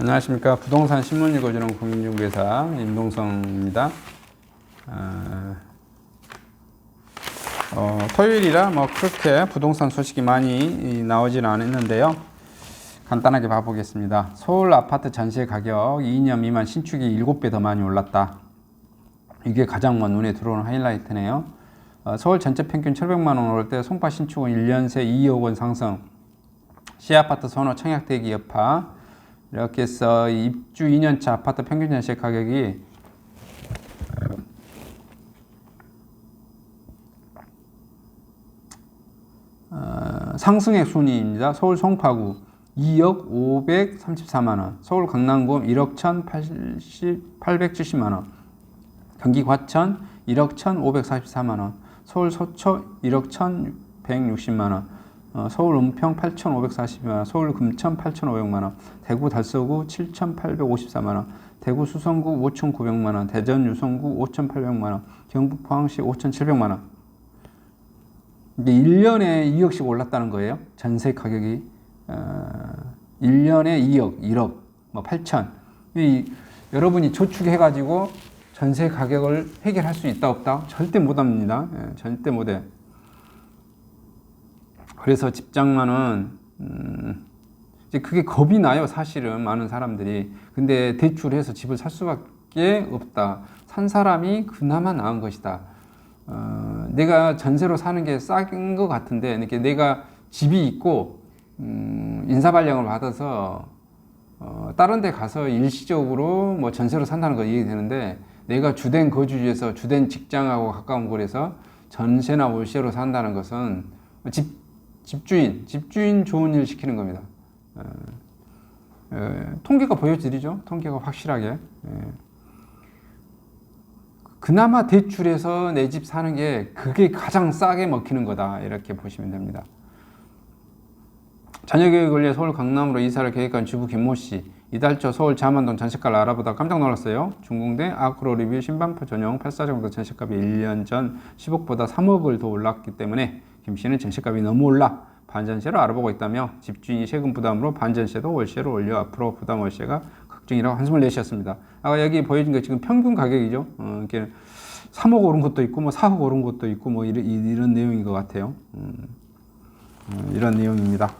안녕하십니까. 부동산 신문 읽어주는 공인중개사 임동성입니다. 토요일이라 뭐 그렇게 부동산 소식이 많이 나오지는 않았는데요. 간단하게 봐보겠습니다. 서울 아파트 전세 가격 2년 미만 신축이 7배 더 많이 올랐다. 이게 가장 눈에 들어오는 하이라이트네요. 서울 전체 평균 1,700만 원 오를 때 송파 신축은 1년 새 2억 원 상승, 시아파트 선호 청약 대기 여파, 이렇게 해서 입주 2년차 아파트 평균 전세 가격이 상승의 순위입니다. 서울 송파구 2억 534만원, 서울 강남구 1억 1,870만원, 경기 과천 1억 1,544만원, 서울 서초 1억 1,160만원, 서울 은평 8,542만원, 서울 금천 8,500만원, 대구 달서구 7,854만원, 대구 수성구 5,900만원, 대전 유성구 5,800만원, 경북 포항시 5,700만원. 이게 1년에 2억씩 올랐다는 거예요. 전세 가격이 1년에 2억, 1억, 뭐 8천. 여러분이 저축해가지고 전세 가격을 해결할 수 있다 없다? 절대 못합니다. 절대 못해. 그래서 집장만은 이제 그게 겁이 나요. 사실은 많은 사람들이. 근데 대출해서 집을 살 수밖에 없다. 산 사람이 그나마 나은 것이다. 내가 전세로 사는 게 싼 것 같은데, 이렇게 내가 집이 있고 인사발령을 받아서 다른 데 가서 일시적으로 뭐 전세로 산다는 거 이해되는데, 내가 주된 거주지에서 주된 직장하고 가까운 곳에서 전세나 월세로 산다는 것은 집주인 좋은 일 시키는 겁니다. 통계가 보여드리죠. 통계가 확실하게. 그나마 대출해서 내 집 사는 게 그게 가장 싸게 먹히는 거다. 이렇게 보시면 됩니다. 자녀교육을 위해 서울 강남으로 이사를 계획한 주부 김모 씨. 이달 초 서울 잠원동 전세가를 알아보다 깜짝 놀랐어요. 중공대 아크로 리뷰 신반포 전용 84정도 전세값이 1년 전 10억보다 3억을 더 올랐기 때문에 김 씨는 전세값이 너무 올라 반전세로 알아보고 있다며 집주인이 세금 부담으로 반전세도 월세로 올려 앞으로 부담 월세가 걱정이라고 한숨을 내쉬었습니다. 아까 여기 보여준 게 지금 평균 가격이죠. 이렇게 3억 오른 것도 있고 뭐 4억 오른 것도 있고 뭐 이런 내용인 것 같아요. 이런 내용입니다.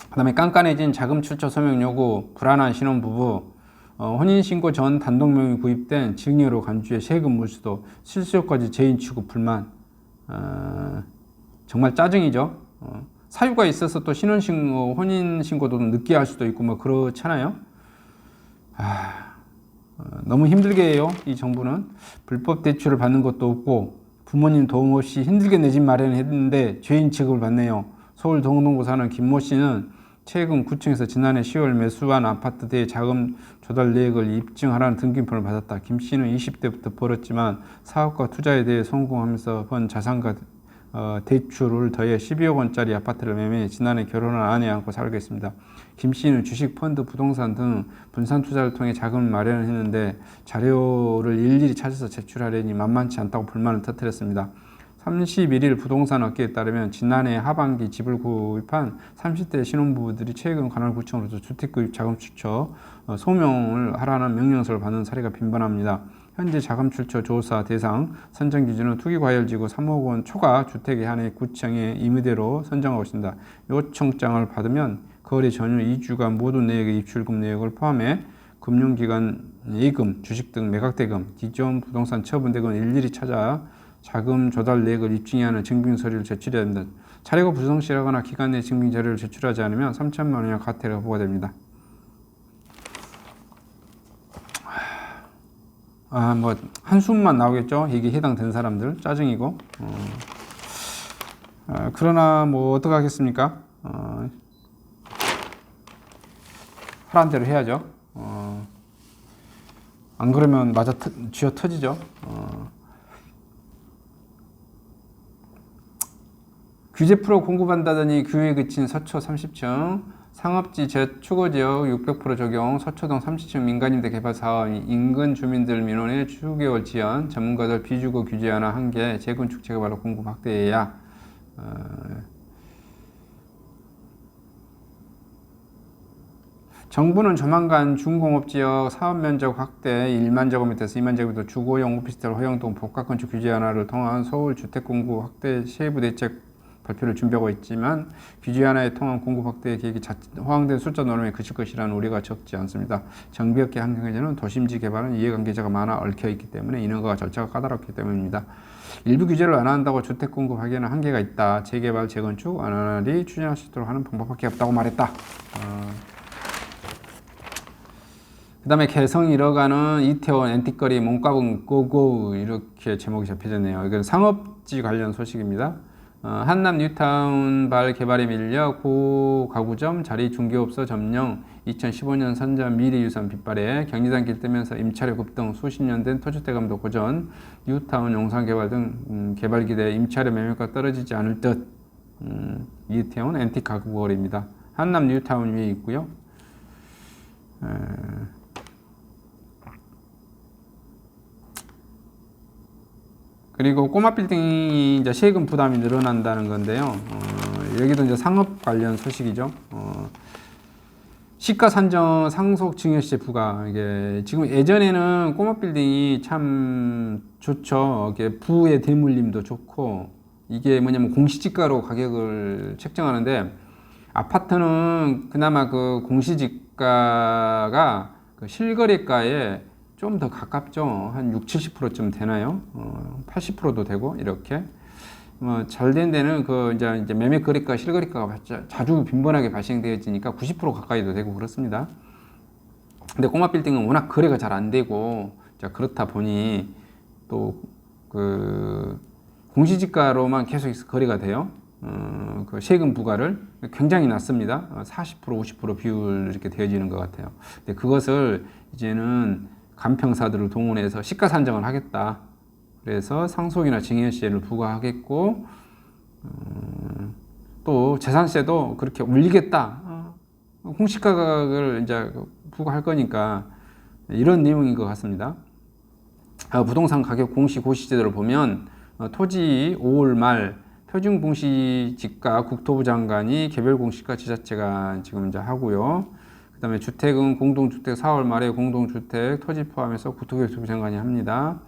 그 다음에 깐깐해진 자금 출처 서명 요구, 불안한 신혼부부, 혼인신고 전 단독명의 구입된 증여로 간주해 세금 물수도, 실수요까지 재인 취급 불만. 정말 짜증이죠. 사유가 있어서 또 혼인신고도 늦게 할 수도 있고 뭐 그렇잖아요. 너무 힘들게 해요. 이 정부는 불법 대출을 받는 것도 없고 부모님 도움 없이 힘들게 내 집 마련했는데 죄인 취급을 받네요. 서울 동동구 사는 김모 씨는 최근 구청에서 지난해 10월 매수한 아파트 대의 자금 조달 내역을 입증하라는 등기표를 받았다. 김 씨는 20대부터 벌었지만 사업과 투자에 대해 성공하면서 번 자산과 대출을 더해 12억 원짜리 아파트를 매매해 지난해 결혼한 아내와 안고 살고 있습니다. 김 씨는 주식, 펀드, 부동산 등 분산 투자를 통해 자금을 마련했는데 자료를 일일이 찾아서 제출하려니 만만치 않다고 불만을 터뜨렸습니다. 31일 부동산 업계에 따르면 지난해 하반기 집을 구입한 30대 신혼부부들이 최근 관할구청으로부터 주택구입 자금 출처 소명을 하라는 명령서를 받는 사례가 빈번합니다. 현재 자금 출처 조사 대상 선정 기준은 투기과열지구 3억 원 초과 주택에 한해 구청의 임의대로 선정하고 있습니다. 요청장을 받으면 거래 전후 2주간 모든 내역의 입출금 내역을 포함해 금융기관 예금, 주식 등 매각대금, 기존 부동산 처분 대금을 일일이 찾아 자금 조달 내역을 입증해야 하는 증빙 서류를 제출해야 합니다. 자료가 불성실하거나 기간 내 증빙 자료를 제출하지 않으면 3천만 원이나 과태료가 부과됩니다. 뭐 한숨만 나오겠죠. 이게 해당된 사람들 짜증이고. 그러나 뭐 어떡 하겠습니까? 하라는 대로 해야죠. 안 그러면 맞아 쥐어 터지죠. 규제 프로 공급한다더니 규에 그친 서초 30층, 상업지 재추거지역 600% 적용, 서초동 30층 민간임대 개발 사업, 인근 주민들 민원에 추개월 지연, 전문가들 비주거 규제 하나 한 개, 재건축 재개발로 공급 확대해야. 정부는 조만간 중공업지역 사업면적 확대 1만 제곱미터에서 2만 제곱미터 주거용 오피스텔 허용 등 복합건축 규제 완화를 통한 서울 주택 공급 확대 세부 대책 발표를 준비하고 있지만 규제 완화에 통한 공급 확대 계획이 허황된 숫자 노름에 그칠 것이라는 우려가 적지 않습니다. 정비업계 환경에는 도심지 개발은 이해관계자가 많아 얽혀있기 때문에 인허가 절차가 까다롭기 때문입니다. 일부 규제를 완화한다고 주택 공급하기에는 한계가 있다. 재개발, 재건축 완화를 추진할 수 있도록 하는 방법밖에 없다고 말했다. 그 다음에 개성 1억안은 이태원 엔틱거리 몸값은 고고 이렇게 제목이 잡혀졌네요. 이건 상업지 관련 소식입니다. 한남 뉴타운 발 개발에 밀려 고가구점 자리 중개업소 점령 2015년 선점 미래유산 빗발에 경리단 길 뜨면서 임차료 급등 수십 년 된 토주대감도 고전 뉴타운 용산개발 등 개발 기대 임차료 매매가 떨어지지 않을 듯 이태원 엔틱 가구거리입니다. 한남 뉴타운 위에 있고요. 그리고 꼬마 빌딩이 이제 세금 부담이 늘어난다는 건데요. 여기도 이제 상업 관련 소식이죠. 시가 산정 상속 증여세 부과 이게 지금 예전에는 꼬마 빌딩이 참 좋죠. 이게 부의 대물림도 좋고 이게 뭐냐면 공시지가로 가격을 책정하는데 아파트는 그나마 그 공시지가가 그 실거래가에 좀 더 가깝죠. 한 60-70%쯤 되나요? 80%도 되고 이렇게 잘 된 데는 그 이제 매매 거래가 실거래가가 자주 빈번하게 발생되어지니까 90% 가까이도 되고 그렇습니다. 근데 꼬마 빌딩은 워낙 거래가 잘 안 되고 그렇다 보니 또 그 공시지가로만 계속 거래가 돼요. 그 세금 부과를 굉장히 낮습니다. 40% 50% 비율 이렇게 되어지는 것 같아요. 근데 그것을 이제는 간평사들을 동원해서 시가 산정을 하겠다. 그래서 상속이나 증여세를 부과하겠고 또 재산세도 그렇게 올리겠다. 공시가 가격을 이제 부과할 거니까 이런 내용인 것 같습니다. 부동산 가격 공시 고시제도를 보면 토지 5월 말 표준 공시지가 국토부 장관이 개별 공시가 지자체가 지금 이제 하고요. 그다음에 주택은 공동주택 4월 말에 공동주택 토지 포함해서 국토교통부 장관이 합니다.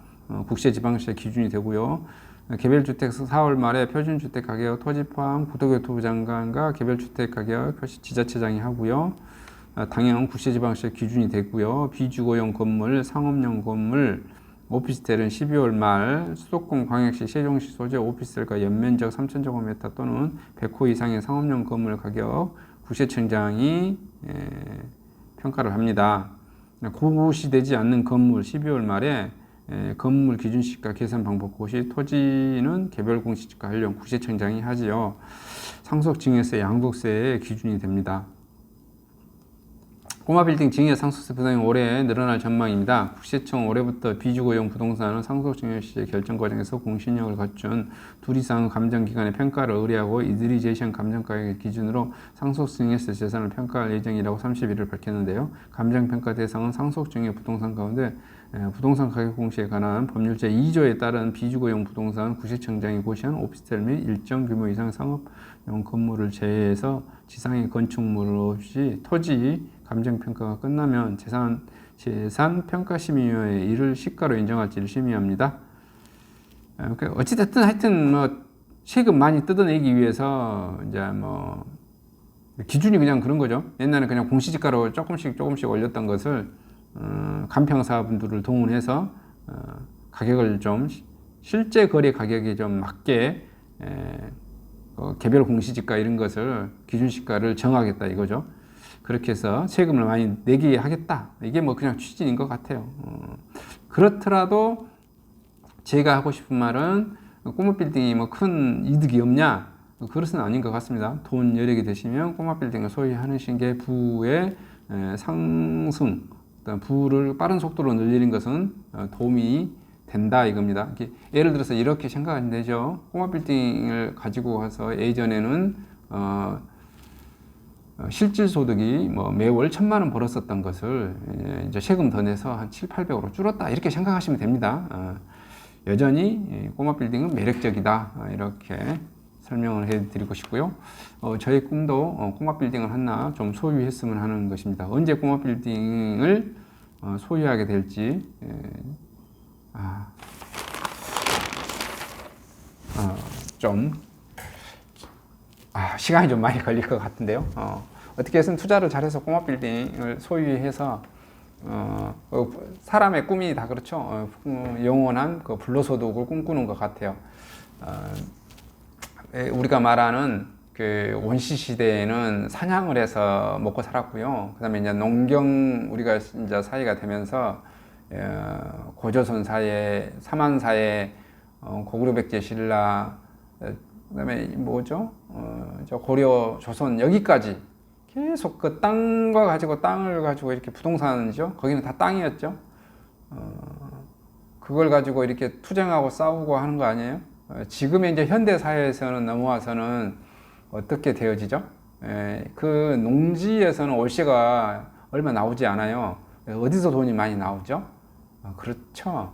국세지방세 기준이 되고요. 개별주택 4월 말에 표준주택 가격 토지 포함 국토교통부 장관과 개별주택 가격 지자체장이 하고요. 당연 국세지방세 기준이 되고요. 비주거용 건물, 상업용 건물, 오피스텔은 12월 말 수도권 광역시 세종시 소재 오피스텔과 연면적 3,000제곱미터 또는 100호 이상의 상업용 건물 가격 국세청장이 평가를 합니다. 고시되지 않는 건물 12월 말에 건물 기준시가 계산 방법 고시 토지는 개별 공시지가 활용 국세청장이 하지요. 상속증여세 양도세의 기준이 됩니다. 꼬마빌딩 증여 상속세 부담이 올해 늘어날 전망입니다. 국세청 올해부터 비주거용 부동산은 상속증여세 결정 과정에서 공신력을 갖춘 둘 이상 감정기관의 평가를 의뢰하고 이들이 제시한 감정가격의 기준으로 상속증여세 재산을 평가할 예정이라고 31일 밝혔는데요. 감정평가 대상은 상속증여 부동산 가운데 부동산 가격 공시에 관한 법률 제2조에 따른 비주거용 부동산 국세청장이 고시한 오피스텔 및 일정 규모 이상 상업용 건물을 제외해서 지상의 건축물 없이 토지 감정평가가 끝나면 재산평가심의위원회에 이를 시가로 인정할지를 심의합니다. 어찌됐든 하여튼 뭐 세금 많이 뜯어내기 위해서 이제 뭐 기준이 그냥 그런 거죠. 옛날에 그냥 공시지가로 조금씩 올렸던 것을 간평사분들을 동원해서 가격을 좀 실제 거래 가격에 좀 맞게 개별 공시지가 이런 것을 기준시가를 정하겠다 이거죠. 그렇게 해서 세금을 많이 내게 하겠다. 이게 뭐 그냥 취지인 것 같아요. 그렇더라도 제가 하고 싶은 말은 꼬마 빌딩이 뭐 큰 이득이 없냐? 그것은 아닌 것 같습니다. 돈 여력이 되시면 꼬마 빌딩을 소유하시는 게 부의 상승, 부를 빠른 속도로 늘리는 것은 도움이 된다 이겁니다. 예를 들어서 이렇게 생각하면 되죠. 꼬마 빌딩을 가지고 가서 예전에는 실질 소득이 뭐 매월 1,000만 원 벌었었던 것을 이제 세금 더 내서 한 700~800으로 줄었다 이렇게 생각하시면 됩니다. 여전히 꼬마 빌딩은 매력적이다 이렇게 설명을 해드리고 싶고요. 저의 꿈도 꼬마 빌딩을 하나 좀 소유했으면 하는 것입니다. 언제 꼬마 빌딩을 소유하게 될지 좀 시간이 좀 많이 걸릴 것 같은데요. 어떻게 해서는 투자를 잘해서 꼬마 빌딩을 소유해서 사람의 꿈이 다 그렇죠. 영원한 그 불로소득을 꿈꾸는 것 같아요. 우리가 말하는 그 원시 시대에는 사냥을 해서 먹고 살았고요. 그다음에 이제 농경 우리가 이제 사회가 되면서 고조선 사회, 사만 사회, 고구려백제 신라, 그다음에 뭐죠? 저 고려 조선 여기까지 계속 그 땅을 가지고 이렇게 부동산이죠. 거기는 다 땅이었죠. 그걸 가지고 이렇게 투쟁하고 싸우고 하는 거 아니에요? 지금의 이제 현대 사회에서는 넘어와서는 어떻게 되어지죠? 그 농지에서는 월세가 얼마 나오지 않아요. 어디서 돈이 많이 나오죠? 그렇죠.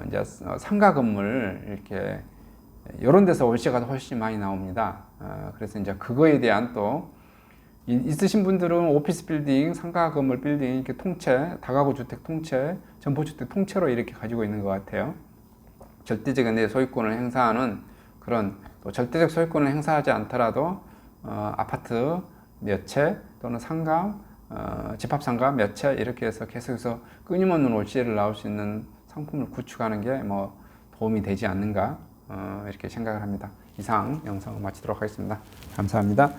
이제 상가 건물 이렇게 이런 데서 월세가 훨씬 많이 나옵니다. 그래서 이제 그거에 대한 또 있으신 분들은 오피스 빌딩, 상가 건물 빌딩 이렇게 통째, 다가구 주택 통째, 점포주택 통째로 이렇게 가지고 있는 것 같아요. 절대적인 내 소유권을 행사하는 그런 또 절대적 소유권을 행사하지 않더라도 아파트 몇 채 또는 상가, 집합상가 몇 채 이렇게 해서 계속해서 끊임없는 월세를 나올 수 있는 상품을 구축하는 게 뭐 도움이 되지 않는가 이렇게 생각을 합니다. 이상 영상을 마치도록 하겠습니다. 감사합니다.